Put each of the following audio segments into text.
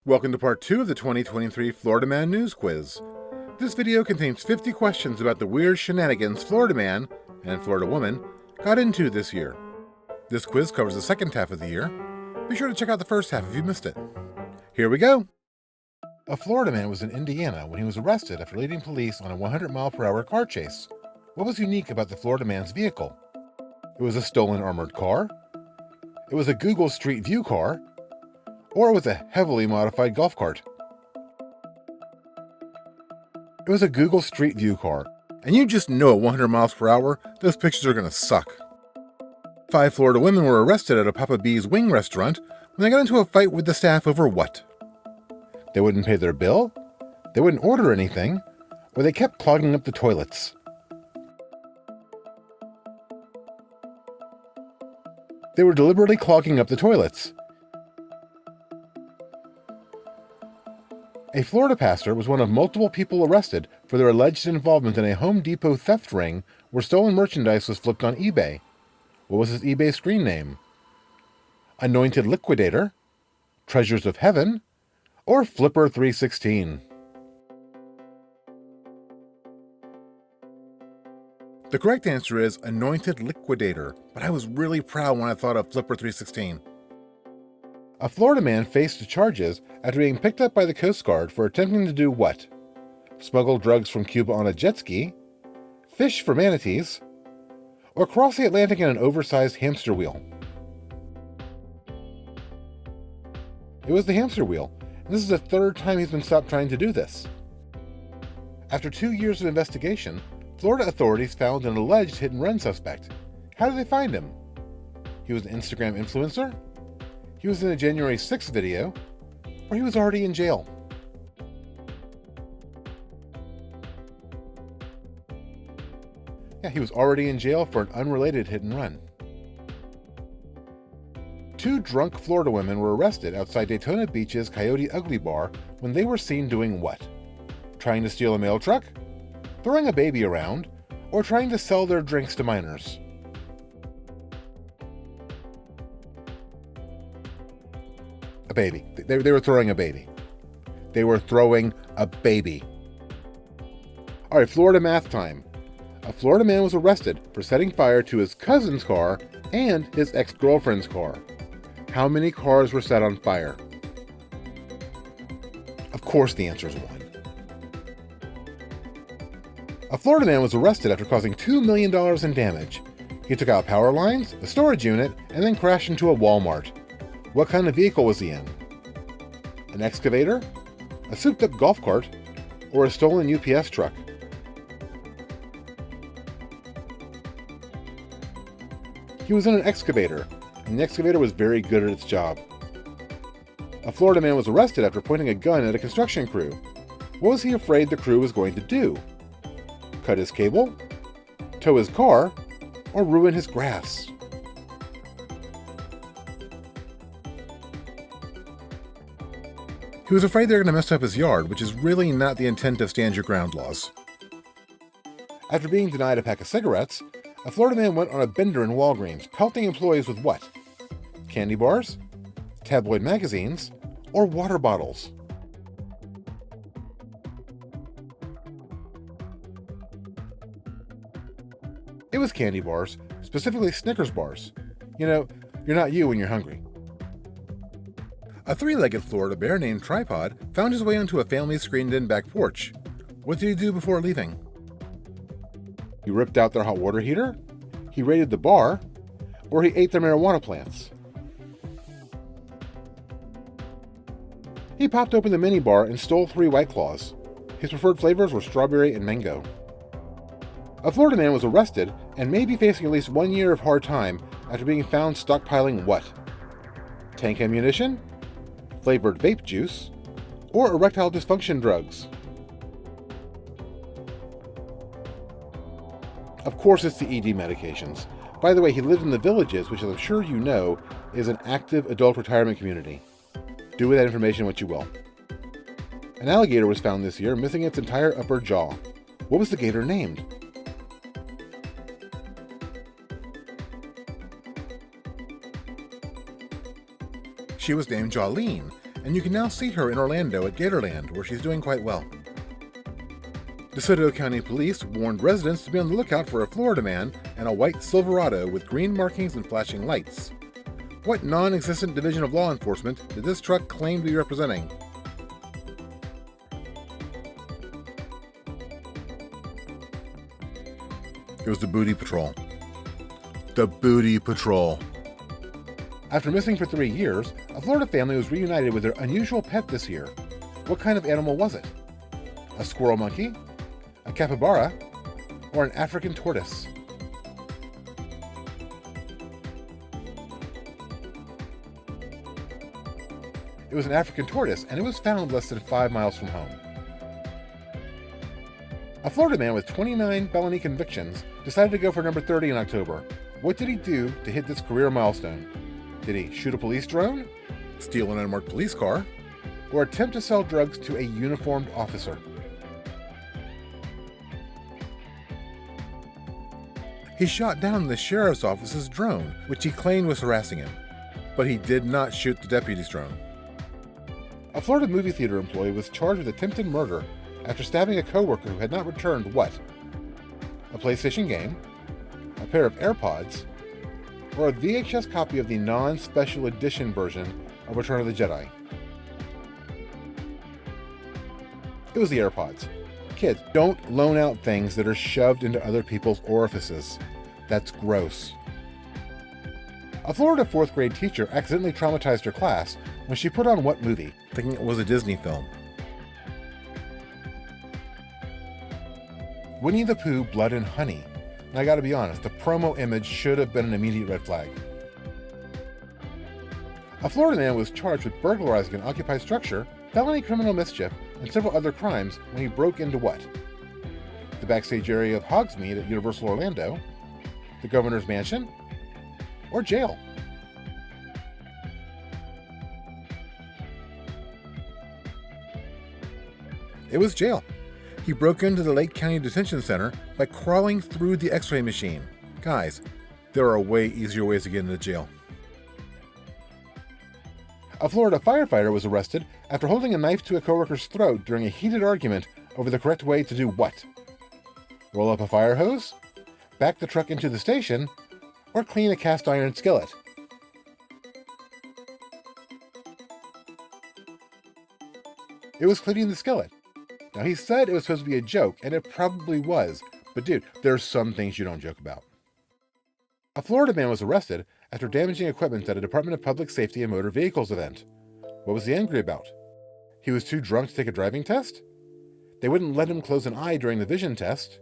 Welcome to part 2 of the 2023 Florida Man News Quiz. This video contains 50 questions about the weird shenanigans Florida Man and Florida Woman got into this year. This quiz covers the second half of the year. Be sure to check out the first half if you missed it. Here we go! A Florida man was in Indiana when he was arrested after leading police on a 100-mile-per-hour car chase. What was unique about the Florida man's vehicle? It was a stolen armored car, it was a Google Street View car, or it was a heavily modified golf cart. It was a Google Street View car, and you just know at 100 miles per hour, those pictures are gonna suck. 5 Florida women were arrested at a Papa B's wing restaurant when they got into a fight with the staff over what? They wouldn't pay their bill, they wouldn't order anything, or they kept clogging up the toilets. They were deliberately clogging up the toilets. A Florida pastor was one of multiple people arrested for their alleged involvement in a Home Depot theft ring where stolen merchandise was flipped on eBay. What was his eBay screen name? Anointed Liquidator, Treasures of Heaven, or Flipper 316? The correct answer is Anointed Liquidator, but I was really proud when I thought of Flipper 316. A Florida man faced charges after being picked up by the Coast Guard for attempting to do what? Smuggle drugs from Cuba on a jet ski, fish for manatees, or cross the Atlantic in an oversized hamster wheel? It was the hamster wheel, and this is the third time he's been stopped trying to do this. After 2 years of investigation, Florida authorities found an alleged hit-and-run suspect. How did they find him? He was an Instagram influencer? He was in a January 6th video, or he was already in jail. Yeah, he was already in jail for an unrelated hit and run. 2 drunk Florida women were arrested outside Daytona Beach's Coyote Ugly Bar when they were seen doing what? Trying to steal a mail truck? Throwing a baby around? Or trying to sell their drinks to minors? A baby. They were throwing a baby. They were throwing a baby. All right, Florida math time. A Florida man was arrested for setting fire to his cousin's car and his ex-girlfriend's car. How many cars were set on fire? Of course the answer is 1. A Florida man was arrested after causing $2 million in damage. He took out power lines, a storage unit, and then crashed into a Walmart. What kind of vehicle was he in? An excavator? A souped-up golf cart? Or a stolen UPS truck? He was in an excavator, and the excavator was very good at its job. A Florida man was arrested after pointing a gun at a construction crew. What was he afraid the crew was going to do? Cut his cable? Tow his car? Or ruin his grass? He was afraid they were going to mess up his yard, which is really not the intent of stand your ground laws. After being denied a pack of cigarettes, a Florida man went on a bender in Walgreens, pelting employees with what? Candy bars? Tabloid magazines? Or water bottles? It was candy bars, specifically Snickers bars. You know, you're not you when you're hungry. A 3-legged Florida bear named Tripod found his way onto a family's screened-in back porch. What did he do before leaving? He ripped out their hot water heater, he raided the bar, or he ate their marijuana plants. He popped open the minibar and stole 3 White Claws. His preferred flavors were strawberry and mango. A Florida man was arrested and may be facing at least 1 year of hard time after being found stockpiling what? Tank ammunition? Flavored vape juice? Or erectile dysfunction drugs? Of course it's the ED medications. By the way, he lived in the Villages, which, as I'm sure you know, is an active adult retirement community. Do with that information what you will. An alligator was found this year, missing its entire upper jaw. What was the gator named? She was named Jolene, and you can now see her in Orlando at Gatorland, where she's doing quite well. DeSoto County Police warned residents to be on the lookout for a Florida man and a white Silverado with green markings and flashing lights. What non-existent division of law enforcement did this truck claim to be representing? It was the Booty Patrol. The Booty Patrol. After missing for 3 years, a Florida family was reunited with their unusual pet this year. What kind of animal was it? A squirrel monkey? A capybara? Or an African tortoise? It was an African tortoise, and it was found less than 5 miles from home. A Florida man with 29 felony convictions decided to go for number 30 in October. What did he do to hit this career milestone? Did he shoot a police drone, steal an unmarked police car, or attempt to sell drugs to a uniformed officer? He shot down the sheriff's office's drone, which he claimed was harassing him. But he did not shoot the deputy's drone. A Florida movie theater employee was charged with attempted murder after stabbing a coworker who had not returned what? A PlayStation game, a pair of AirPods, or a VHS copy of the non-special edition version of Return of the Jedi. It was the AirPods. Kids, don't loan out things that are shoved into other people's orifices. That's gross. A Florida 4th grade teacher accidentally traumatized her class when she put on what movie, thinking it was a Disney film? Winnie the Pooh, Blood and Honey. And I gotta be honest, the promo image should have been an immediate red flag. A Florida man was charged with burglarizing an occupied structure, felony criminal mischief, and several other crimes when he broke into what? The backstage area of Hogsmeade at Universal Orlando, the governor's mansion, or jail? It was jail. He broke into the Lake County Detention Center by crawling through the x-ray machine. Guys, there are way easier ways to get into jail. A Florida firefighter was arrested after holding a knife to a coworker's throat during a heated argument over the correct way to do what? Roll up a fire hose? Back the truck into the station? Or clean a cast iron skillet? It was cleaning the skillet. Now, he said it was supposed to be a joke, and it probably was, but dude, there's some things you don't joke about. A Florida man was arrested after damaging equipment at a Department of Public Safety and Motor Vehicles event. What was he angry about? He was too drunk to take a driving test? They wouldn't let him close an eye during the vision test?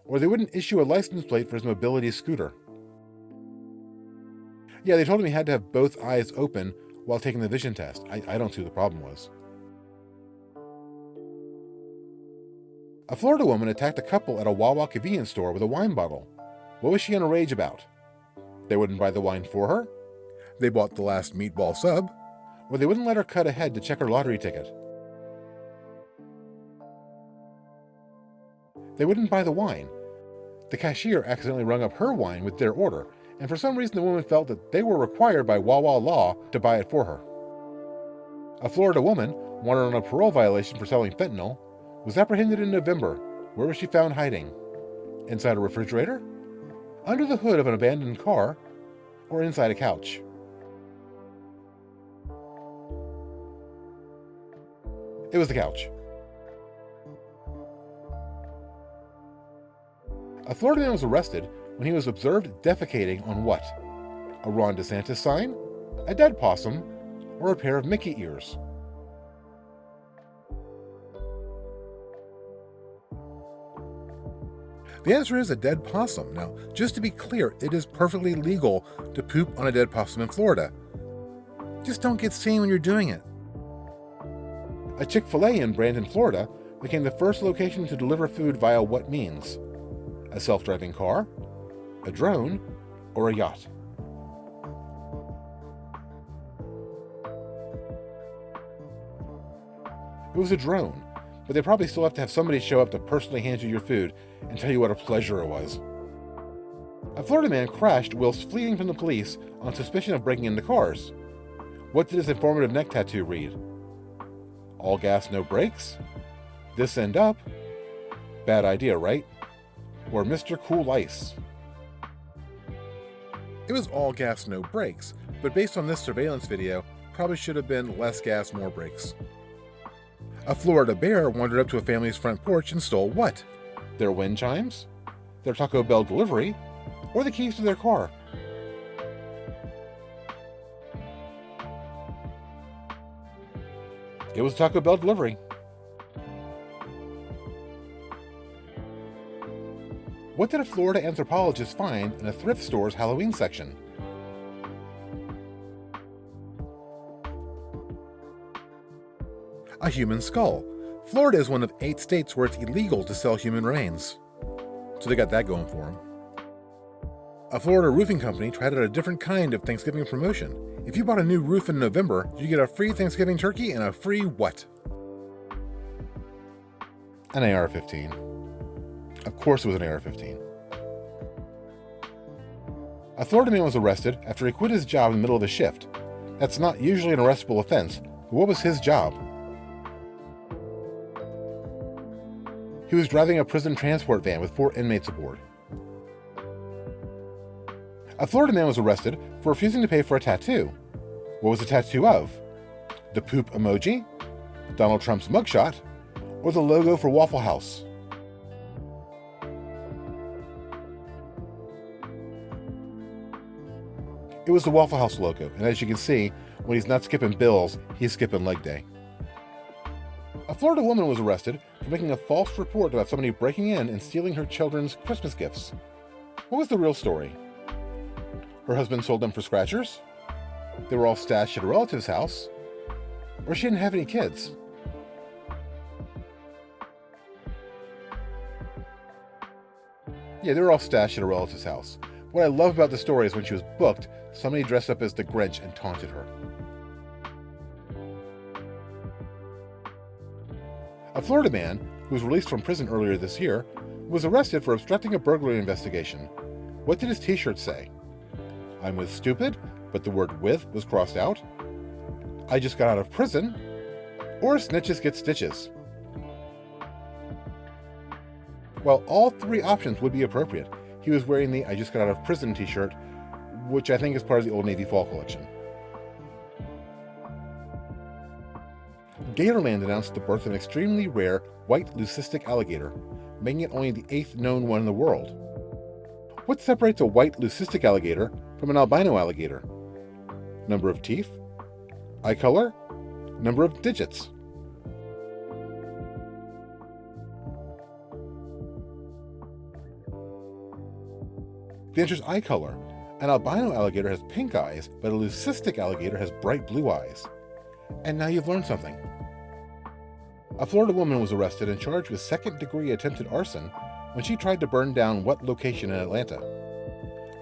Or they wouldn't issue a license plate for his mobility scooter? Yeah, they told him he had to have both eyes open while taking the vision test. I don't see what the problem was. A Florida woman attacked a couple at a Wawa convenience store with a wine bottle. What was she in a rage about? They wouldn't buy the wine for her? They bought the last meatball sub? Or they wouldn't let her cut ahead to check her lottery ticket? They wouldn't buy the wine. The cashier accidentally rung up her wine with their order, and for some reason the woman felt that they were required by Wawa law to buy it for her. A Florida woman, wanted on a parole violation for selling fentanyl, was apprehended in November. Where was she found hiding? Inside a refrigerator? Under the hood of an abandoned car? Or inside a couch? It was the couch. A Florida man was arrested when he was observed defecating on what? A Ron DeSantis sign? A dead possum? Or a pair of Mickey ears? The answer is a dead possum. Now, just to be clear, it is perfectly legal to poop on a dead possum in Florida. Just don't get seen when you're doing it. A Chick-fil-A in Brandon, Florida, became the first location to deliver food via what means? A self-driving car, a drone, or a yacht? It was a drone, but they probably still have to have somebody show up to personally hand you your food and tell you what a pleasure it was. A Florida man crashed whilst fleeing from the police on suspicion of breaking into cars. What did his informative neck tattoo read? All gas, no brakes? This end up? Bad idea, right? Or Mr. Cool Ice? It was all gas, no brakes, but based on this surveillance video, probably should have been less gas, more brakes. A Florida bear wandered up to a family's front porch and stole what? Their wind chimes? Their Taco Bell delivery? Or the keys to their car? It was Taco Bell delivery. What did a Florida anthropologist find in a thrift store's Halloween section? A human skull. Florida is one of 8 states where it's illegal to sell human remains. So they got that going for them. A Florida roofing company tried out a different kind of Thanksgiving promotion. If you bought a new roof in November, you get a free Thanksgiving turkey and a free what? An AR-15. Of course it was an AR-15. A Florida man was arrested after he quit his job in the middle of a shift. That's not usually an arrestable offense, but what was his job? He was driving a prison transport van with 4 inmates aboard. A Florida man was arrested for refusing to pay for a tattoo. What was the tattoo of? The poop emoji? Donald Trump's mugshot? Or the logo for Waffle House? It was the Waffle House logo, and as you can see, when he's not skipping bills, he's skipping leg day. A Florida woman was arrested for making a false report about somebody breaking in and stealing her children's Christmas gifts. What was the real story? Her husband sold them for scratchers? They were all stashed at a relative's house? Or she didn't have any kids? Yeah, they were all stashed at a relative's house. What I love about the story is when she was booked, somebody dressed up as the Grinch and taunted her. A Florida man, who was released from prison earlier this year, was arrested for obstructing a burglary investigation. What did his t-shirt say? I'm with stupid, but the word with was crossed out. I just got out of prison. Or snitches get stitches. Well, all 3 options would be appropriate. He was wearing the I just got out of prison t-shirt, which I think is part of the Old Navy Fall collection. Gatorland announced the birth of an extremely rare white leucistic alligator, making it only the 8th known one in the world. What separates a white leucistic alligator from an albino alligator? Number of teeth? Eye color? Number of digits? The answer is eye color. An albino alligator has pink eyes, but a leucistic alligator has bright blue eyes. And now you've learned something. A Florida woman was arrested and charged with second-degree attempted arson when she tried to burn down what location in Atlanta?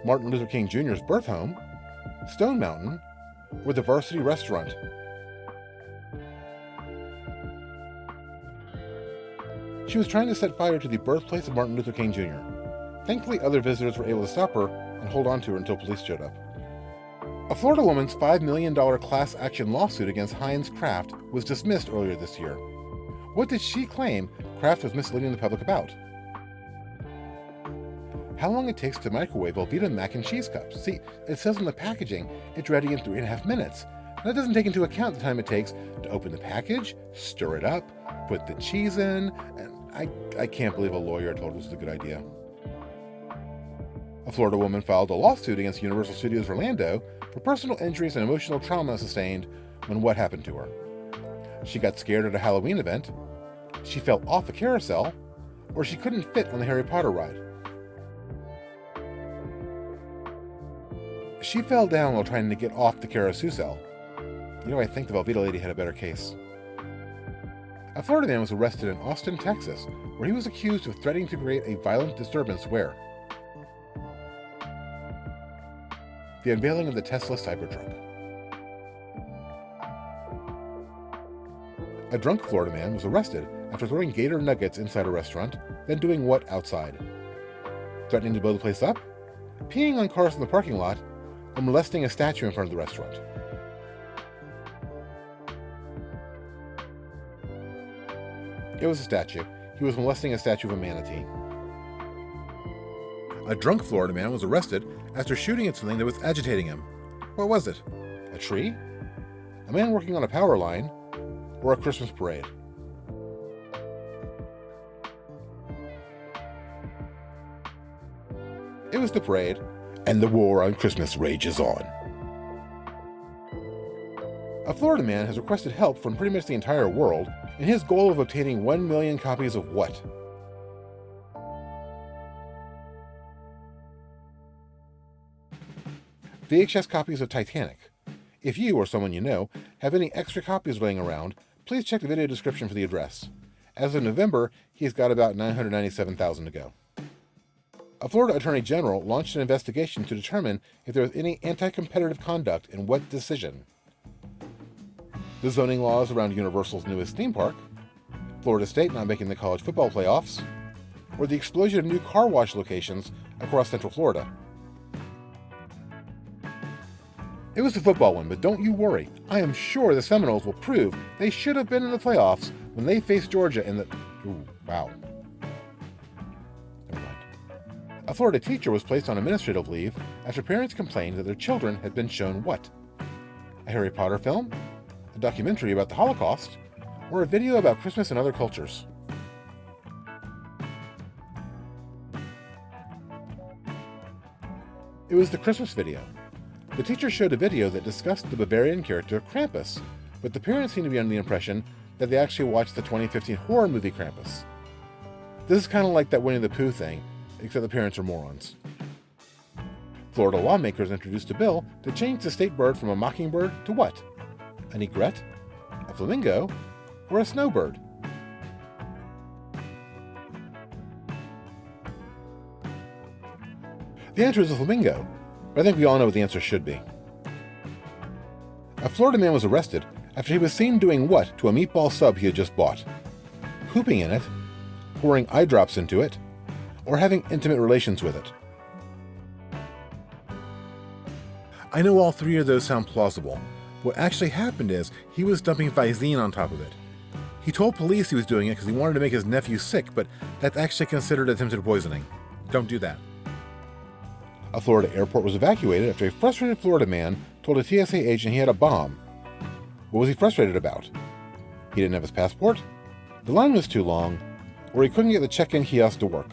Martin Luther King Jr.'s birth home, Stone Mountain, or the Varsity Restaurant? She was trying to set fire to the birthplace of Martin Luther King Jr. Thankfully, other visitors were able to stop her and hold on to her until police showed up. A Florida woman's $5 million class action lawsuit against Heinz Kraft was dismissed earlier this year. What did she claim Kraft was misleading the public about? How long it takes to microwave Velveeta mac and cheese cups. See, it says on the packaging it's ready in 3.5 minutes. That doesn't take into account the time it takes to open the package, stir it up, put the cheese in, and I can't believe a lawyer told her this was a good idea. A Florida woman filed a lawsuit against Universal Studios Orlando for personal injuries and emotional trauma sustained when what happened to her? She got scared at a Halloween event, she fell off a carousel, or she couldn't fit on the Harry Potter ride. She fell down while trying to get off the carousel. You know, I think the Velveeta lady had a better case. A Florida man was arrested in Austin, Texas, where he was accused of threatening to create a violent disturbance where? The unveiling of the Tesla Cybertruck. A drunk Florida man was arrested after throwing gator nuggets inside a restaurant, then doing what outside? Threatening to blow the place up? Peeing on cars in the parking lot? Or molesting a statue in front of the restaurant? It was a statue. He was molesting a statue of a manatee. A drunk Florida man was arrested after shooting at something that was agitating him. What was it? A tree? A man working on a power line? Or a Christmas parade? It was the parade, and the war on Christmas rages on. A Florida man has requested help from pretty much the entire world in his goal of obtaining 1 million copies of what? VHS copies of Titanic. If you, or someone you know, have any extra copies laying around, please check the video description for the address. As of November, he's got about 997,000 to go. A Florida Attorney General launched an investigation to determine if there was any anti-competitive conduct in what decision. The zoning laws around Universal's newest theme park, Florida State not making the college football playoffs, or the explosion of new car wash locations across Central Florida. It was the football one, but don't you worry. I am sure the Seminoles will prove they should have been in the playoffs when they faced Georgia in the... Ooh, wow. Never mind. A Florida teacher was placed on administrative leave after parents complained that their children had been shown what? A Harry Potter film? A documentary about the Holocaust? Or a video about Christmas and other cultures? It was the Christmas video. The teacher showed a video that discussed the Bavarian character Krampus, but the parents seemed to be under the impression that they actually watched the 2015 horror movie Krampus. This is kind of like that Winnie the Pooh thing, except the parents are morons. Florida lawmakers introduced a bill to change the state bird from a mockingbird to what? An egret? A flamingo? Or a snowbird? The answer is a flamingo. But I think we all know what the answer should be. A Florida man was arrested after he was seen doing what to a meatball sub he had just bought? Pooping in it, pouring eye drops into it, or having intimate relations with it. I know all three of those sound plausible. What actually happened is he was dumping Visine on top of it. He told police he was doing it because he wanted to make his nephew sick, but that's actually considered attempted poisoning. Don't do that. A Florida airport was evacuated after a frustrated Florida man told a TSA agent he had a bomb. What was he frustrated about? He didn't have his passport, the line was too long, or he couldn't get the check-in kiosk to work.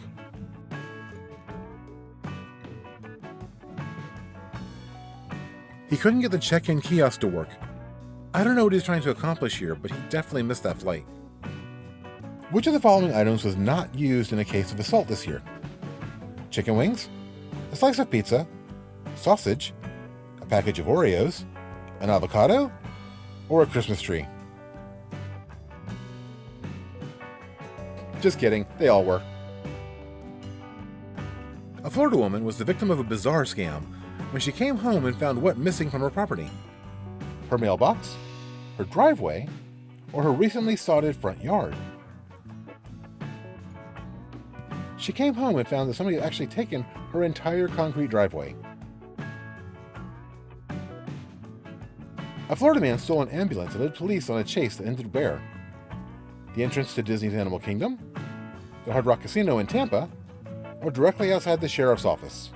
He couldn't get the check-in kiosk to work. I don't know what he's trying to accomplish here, but he definitely missed that flight. Which of the following items was not used in a case of assault this year? Chicken wings? A slice of pizza, sausage, a package of Oreos, an avocado, or a Christmas tree? Just kidding, they all were. A Florida woman was the victim of a bizarre scam when she came home and found what missing from her property? Her mailbox, her driveway, or her recently sodded front yard? She came home and found that somebody had actually taken her entire concrete driveway. A Florida man stole an ambulance and led police on a chase that ended where? The entrance to Disney's Animal Kingdom, the Hard Rock Casino in Tampa, or directly outside the sheriff's office?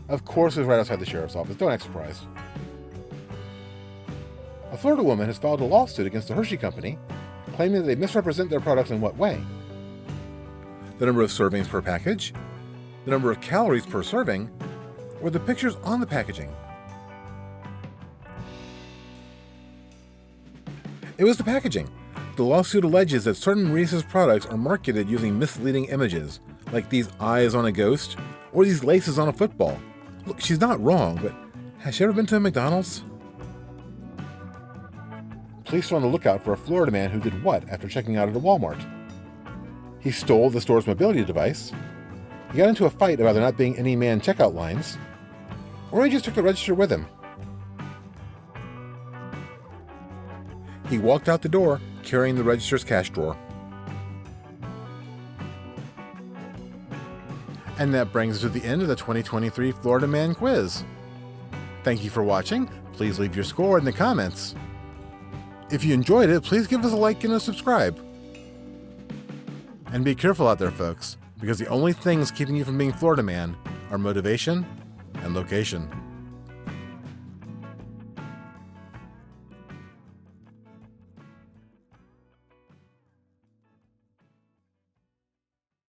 Of course it was right outside the sheriff's office, don't act surprised. A Florida woman has filed a lawsuit against the Hershey Company, claiming that they misrepresent their products in what way? The number of servings per package, the number of calories per serving, or the pictures on the packaging? It was the packaging. The lawsuit alleges that certain Reese's products are marketed using misleading images, like these eyes on a ghost, or these laces on a football. Look, she's not wrong, but has she ever been to a McDonald's? Police are on the lookout for a Florida man who did what after checking out at a Walmart? He stole the store's mobility device, he got into a fight about there not being any man checkout lines, or he just took the register with him. He walked out the door carrying the register's cash drawer. And that brings us to the end of the 2023 Florida Man Quiz. Thank you for watching. Please leave your score in the comments. If you enjoyed it, please give us a like and a subscribe. And be careful out there, folks, because the only things keeping you from being Florida Man are motivation and location.